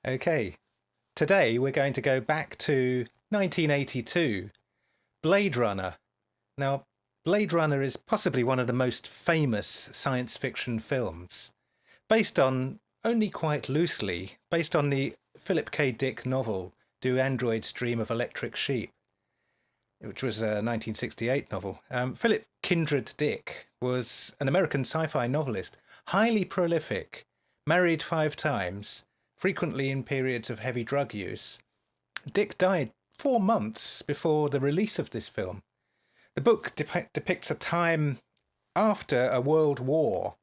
Okay, today we're going to go back to 1982, Blade Runner. Now, Blade Runner is possibly one of the most famous science fiction films, based on, only quite loosely, based on the Philip K. Dick novel, Do Androids Dream of Electric Sheep, which was a 1968 novel. Philip Kindred Dick was an American sci-fi novelist, highly prolific, married 5 times, frequently in periods of heavy drug use. Dick died 4 months before the release of this film. The book depicts a time after a world war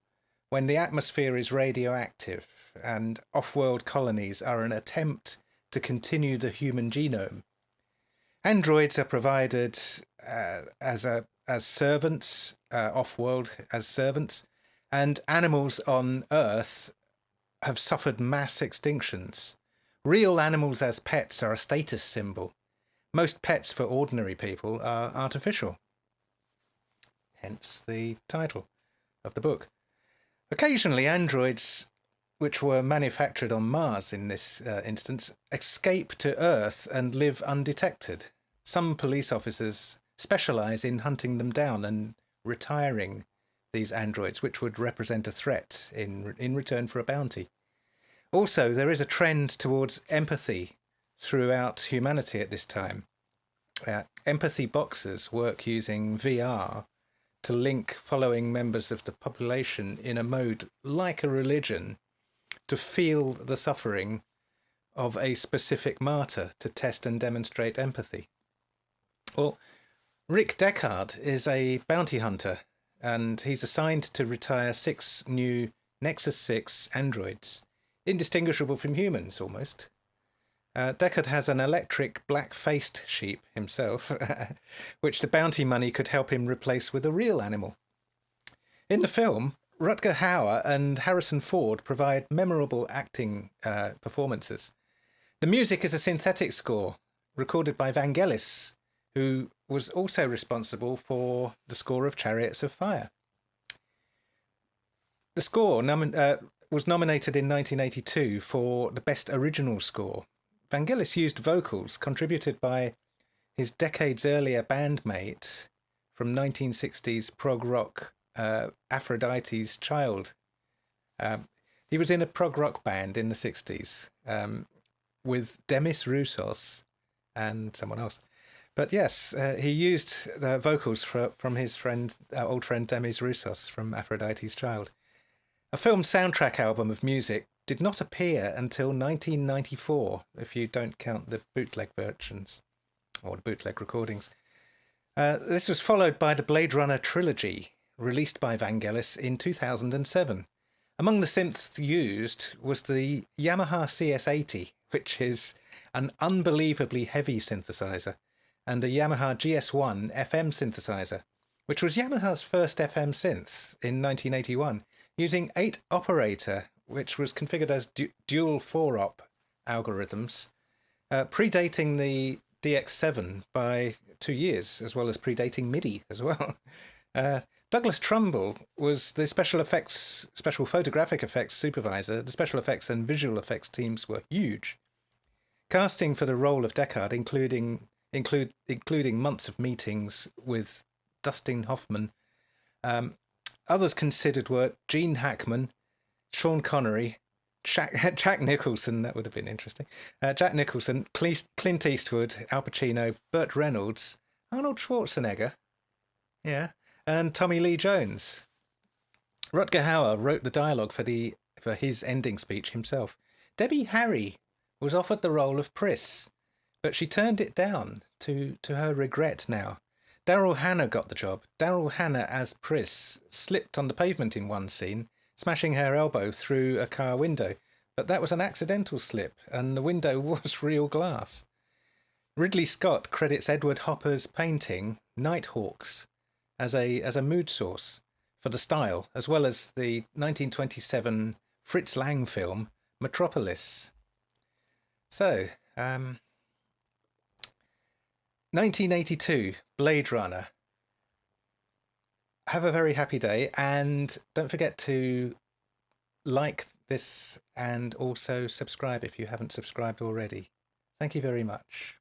when the atmosphere is radioactive and off-world colonies are an attempt to continue the human genome. Androids are provided as servants, off-world as servants, and animals on Earth have suffered mass extinctions. Real animals as pets are a status symbol. Most pets for ordinary people are artificial. Hence the title of the book. Occasionally, androids, which were manufactured on Mars in this instance, escape to Earth and live undetected. Some police officers specialise in hunting them down and retiring these androids, which would represent a threat in return for a bounty. Also, there is a trend towards empathy throughout humanity at this time. Empathy boxers work using VR to link following members of the population in a mode like a religion to feel the suffering of a specific martyr to test and demonstrate empathy. Well, Rick Deckard is a bounty hunter, and he's assigned to retire 6 new Nexus 6 androids, indistinguishable from humans almost. Deckard has an electric black-faced sheep himself, which the bounty money could help him replace with a real animal. In the film, Rutger Hauer and Harrison Ford provide memorable acting performances. The music is a synthetic score recorded by Vangelis, who was also responsible for the score of Chariots of Fire. The score was nominated in 1982 for the Best Original Score. Vangelis used vocals contributed by his decades earlier bandmate from 1960s prog rock Aphrodite's Child. He was in a prog rock band in the 60s with Demis Roussos and someone else. But yes, he used the vocals from his old friend Demis Roussos from Aphrodite's Child. A film soundtrack album of music did not appear until 1994, if you don't count the bootleg versions or the bootleg recordings. This was followed by the Blade Runner trilogy, released by Vangelis in 2007. Among the synths used was the Yamaha CS80, which is an unbelievably heavy synthesizer, and the Yamaha GS1 FM synthesizer, which was Yamaha's first FM synth in 1981, using 8-operator, which was configured as dual 4-op algorithms, predating the DX7 by 2 years, as well as predating MIDI as well. Douglas Trumbull was the special photographic effects supervisor. The special effects and visual effects teams were huge. Casting for the role of Deckard, including months of meetings with Dustin Hoffman. Others considered were Gene Hackman, Sean Connery, Jack Nicholson, that would have been interesting, Jack Nicholson, Clint Eastwood, Al Pacino, Burt Reynolds, Arnold Schwarzenegger, yeah, and Tommy Lee Jones. Rutger Hauer wrote the dialogue for his ending speech himself. Debbie Harry was offered the role of Pris, but she turned it down to her regret now. Daryl Hannah got the job. Daryl Hannah as Pris slipped on the pavement in one scene, smashing her elbow through a car window, but that was an accidental slip, and the window was real glass. Ridley Scott credits Edward Hopper's painting, Nighthawks, as a mood source for the style, as well as the 1927 Fritz Lang film, Metropolis. So, 1982, Blade Runner. Have a very happy day, and don't forget to like this and also subscribe if you haven't subscribed already. Thank you very much.